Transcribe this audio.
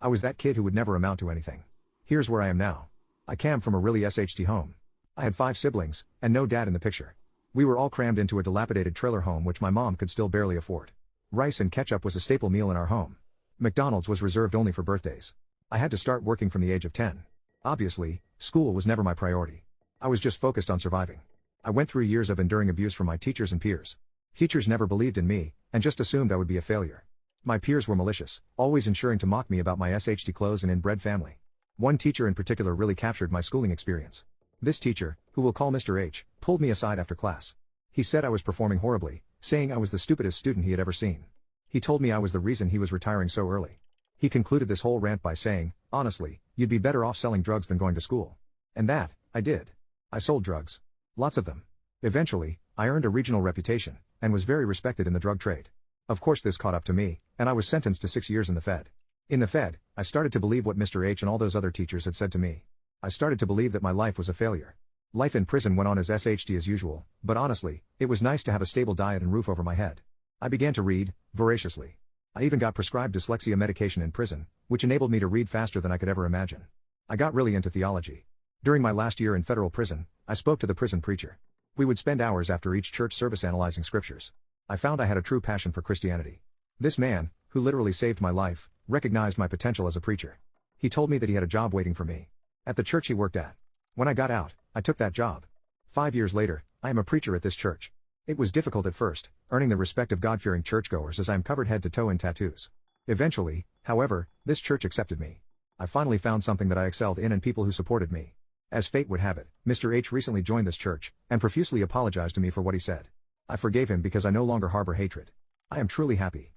I was that kid who would never amount to anything. Here's where I am now. I came from a really SHT home. I had 5 siblings, and no dad in the picture. We were all crammed into a dilapidated trailer home which my mom could still barely afford. Rice and ketchup was a staple meal in our home. McDonald's was reserved only for birthdays. I had to start working from the age of 10. Obviously, school was never my priority. I was just focused on surviving. I went through years of enduring abuse from my teachers and peers. Teachers never believed in me, and just assumed I would be a failure. My peers were malicious, always ensuring to mock me about my SHT clothes and inbred family. One teacher in particular really captured my schooling experience. This teacher, who we'll call Mr. H, pulled me aside after class. He said I was performing horribly, saying I was the stupidest student he had ever seen. He told me I was the reason he was retiring so early. He concluded this whole rant by saying, honestly, you'd be better off selling drugs than going to school. And that, I did. I sold drugs. Lots of them. Eventually, I earned a regional reputation, and was very respected in the drug trade. Of course this caught up to me, and I was sentenced to 6 years in the Fed. In the Fed, I started to believe what Mr. H and all those other teachers had said to me. I started to believe that my life was a failure. Life in prison went on as SHT as usual, but honestly, it was nice to have a stable diet and roof over my head. I began to read, voraciously. I even got prescribed dyslexia medication in prison, which enabled me to read faster than I could ever imagine. I got really into theology. During my last year in federal prison, I spoke to the prison preacher. We would spend hours after each church service analyzing scriptures. I found I had a true passion for Christianity. This man, who literally saved my life, recognized my potential as a preacher. He told me that he had a job waiting for me at the church he worked at. When I got out, I took that job. 5 years later, I am a preacher at this church. It was difficult at first, earning the respect of God-fearing churchgoers as I am covered head to toe in tattoos. Eventually, however, this church accepted me. I finally found something that I excelled in and people who supported me. As fate would have it, Mr. H recently joined this church, and profusely apologized to me for what he said. I forgave him because I no longer harbor hatred. I am truly happy.